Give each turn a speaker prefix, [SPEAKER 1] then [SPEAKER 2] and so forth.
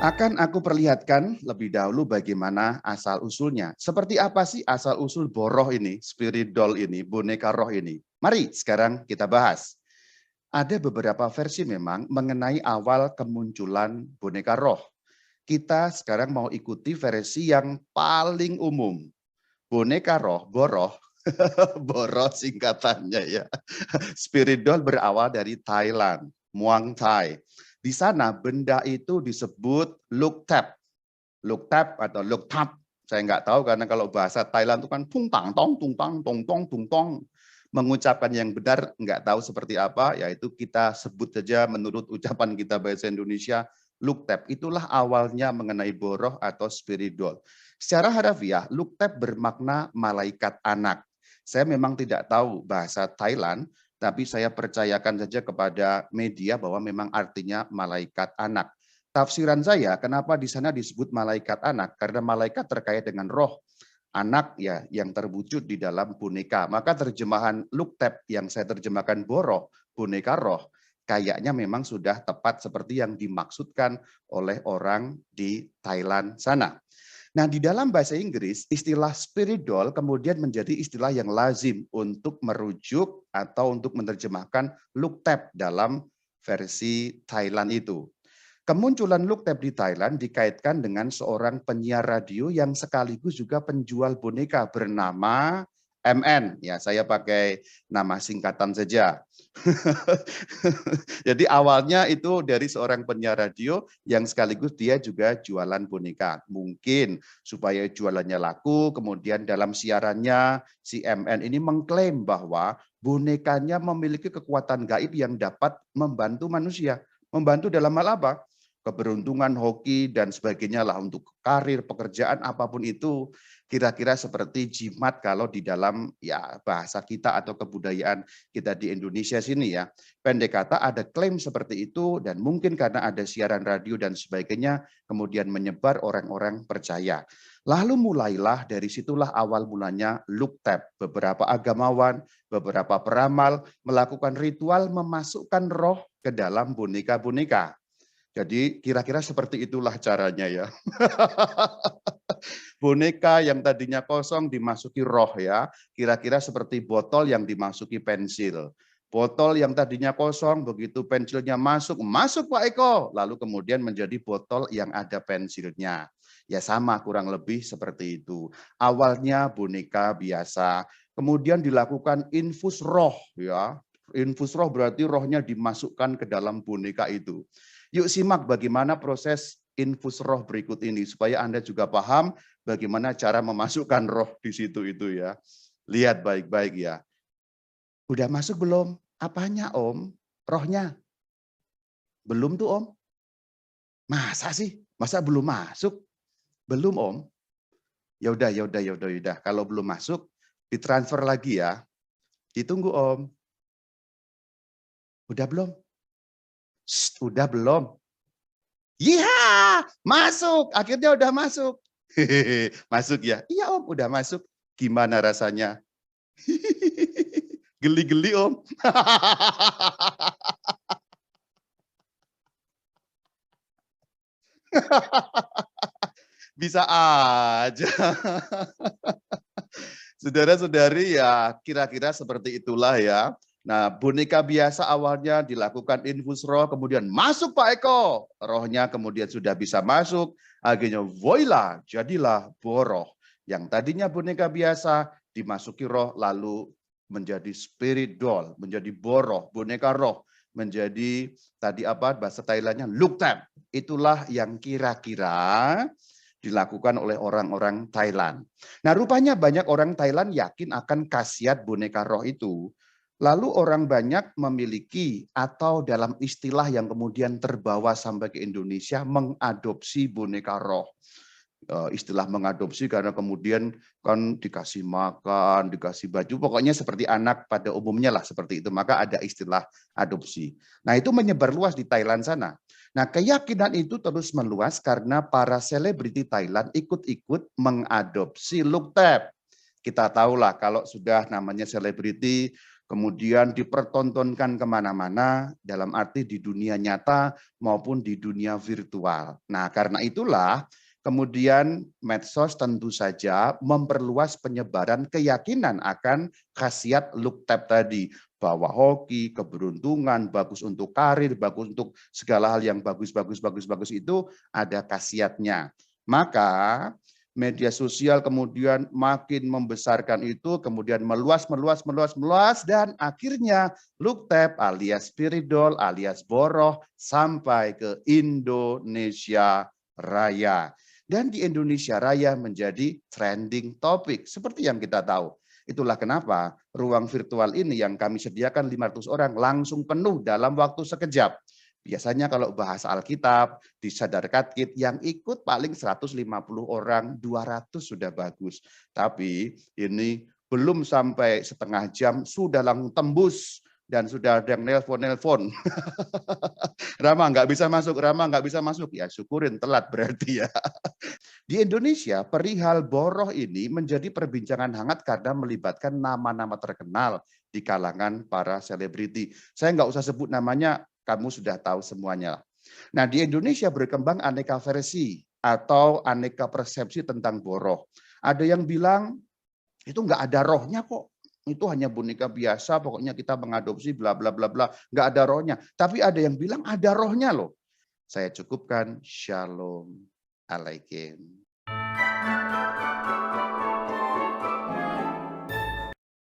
[SPEAKER 1] Akan aku perlihatkan lebih dahulu bagaimana asal-usulnya. Seperti apa sih asal-usul boroh ini, spirit doll ini, boneka roh ini? Mari sekarang kita bahas. Ada beberapa versi memang mengenai awal kemunculan boneka roh. Kita sekarang mau ikuti versi yang paling umum. Boneka roh, boroh, boroh singkatannya ya. Spirit doll berawal dari Thailand, Muang Thai. Di sana benda itu disebut luk tap. Luk tap atau luk tap. Saya nggak tahu karena kalau bahasa Thailand itu kan tung tang tong tung tang tong tong tung tong. Mengucapkan yang benar nggak tahu seperti apa, yaitu kita sebut saja menurut ucapan kita bahasa Indonesia luk tap. Itulah awalnya mengenai boroh atau spiritual. Secara harafiah, luk tap bermakna malaikat anak. Saya memang tidak tahu bahasa Thailand, tapi saya percayakan saja kepada media bahwa memang artinya malaikat anak. Tafsiran saya, kenapa di sana disebut malaikat anak? Karena malaikat terkait dengan roh anak ya yang terwujud di dalam boneka. Maka terjemahan luktep yang saya terjemahkan boroh, boneka roh, kayaknya memang sudah tepat seperti yang dimaksudkan oleh orang di Thailand sana. Nah, di dalam bahasa Inggris, istilah spirit doll kemudian menjadi istilah yang lazim untuk merujuk atau untuk menerjemahkan look tap dalam versi Thailand itu. Kemunculan Look Tap di Thailand dikaitkan dengan seorang penyiar radio yang sekaligus juga penjual boneka bernama MN. Ya, saya pakai nama singkatan saja. Jadi awalnya itu dari seorang penyiar radio yang sekaligus dia juga jualan boneka. Mungkin supaya jualannya laku, kemudian dalam siarannya si MN ini mengklaim bahwa bonekanya memiliki kekuatan gaib yang dapat membantu manusia. Membantu dalam hal apa? Keberuntungan, hoki, dan sebagainya lah untuk karir, pekerjaan, apapun itu. Kira-kira seperti jimat kalau di dalam ya bahasa kita atau kebudayaan kita di Indonesia sini ya. Pendek kata ada klaim seperti itu dan mungkin karena ada siaran radio dan sebagainya kemudian menyebar orang-orang percaya. Lalu mulailah dari situlah awal mulanya look tap. Beberapa agamawan, beberapa peramal melakukan ritual memasukkan roh ke dalam boneka-boneka. Jadi kira-kira seperti itulah caranya ya. Boneka yang tadinya kosong dimasuki roh ya. Kira-kira seperti botol yang dimasuki pensil. Botol yang tadinya kosong, begitu pensilnya masuk, masuk Pak Eko. Lalu kemudian menjadi botol yang ada pensilnya. Ya sama kurang lebih seperti itu. Awalnya boneka biasa, kemudian dilakukan infus roh ya. Infus roh berarti rohnya dimasukkan ke dalam boneka itu. Yuk simak bagaimana proses infus roh berikut ini supaya Anda juga paham bagaimana cara memasukkan roh di situ itu ya. Lihat baik-baik ya. Udah masuk belum? Apanya Om? Rohnya? Belum tuh Om. Masa sih? Masa belum masuk? Belum Om. Ya udah, ya udah, ya udah, ya udah. Kalau belum masuk, ditransfer lagi ya. Ditunggu Om. Udah belum? Shh, udah belum? Iya, masuk. Akhirnya udah masuk. Hehehe, masuk ya? Iya Om, udah masuk. Gimana rasanya? Geli-geli Om. Bisa aja. Saudara-saudari ya kira-kira seperti itulah ya. Nah, boneka biasa awalnya dilakukan infus roh, kemudian masuk Pak Eko. Rohnya kemudian sudah bisa masuk, akhirnya voila, jadilah boroh. Yang tadinya boneka biasa dimasuki roh, lalu menjadi spirit doll, menjadi boroh, boneka roh, menjadi tadi apa bahasa Thailandnya look tap. Itulah yang kira-kira dilakukan oleh orang-orang Thailand. Nah, rupanya banyak orang Thailand yakin akan khasiat boneka roh itu. Lalu orang banyak memiliki atau dalam istilah yang kemudian terbawa sampai ke Indonesia mengadopsi boneka roh. Istilah mengadopsi karena kemudian kan dikasih makan, dikasih baju, pokoknya seperti anak pada umumnya lah seperti itu. Maka ada istilah adopsi. Nah itu menyebar luas di Thailand sana. Nah keyakinan itu terus meluas karena para selebriti Thailand ikut-ikut mengadopsi look tap. Kita tahulah kalau sudah namanya selebriti, kemudian dipertontonkan kemana-mana dalam arti di dunia nyata maupun di dunia virtual. Nah, karena itulah kemudian medsos tentu saja memperluas penyebaran keyakinan akan khasiat look tab tadi, bahwa hoki, keberuntungan, bagus untuk karir, bagus untuk segala hal yang bagus itu ada khasiatnya. Maka media sosial kemudian makin membesarkan itu, kemudian meluas, dan akhirnya look tab alias spiridol alias boroh sampai ke Indonesia Raya. Dan di Indonesia Raya menjadi trending topik seperti yang kita tahu. Itulah kenapa ruang virtual ini yang kami sediakan 500 orang langsung penuh dalam waktu sekejap. Biasanya kalau bahas Alkitab, di Sadar Katkit yang ikut paling 150 orang, 200 sudah bagus. Tapi ini belum sampai setengah jam, sudah langsung tembus. Dan sudah ada yang nelpon. Rama nggak bisa masuk. Ya syukurin telat berarti ya. Di Indonesia, perihal boroh ini menjadi perbincangan hangat karena melibatkan nama-nama terkenal di kalangan para selebriti. Saya nggak usah sebut namanya, kamu sudah tahu semuanya. Nah, di Indonesia berkembang aneka versi atau aneka persepsi tentang boroh. Ada yang bilang itu nggak ada rohnya kok. Itu hanya boneka biasa, pokoknya kita mengadopsi bla bla bla bla, nggak ada rohnya. Tapi ada yang bilang ada rohnya loh. Saya cukupkan, Shalom Alaikum.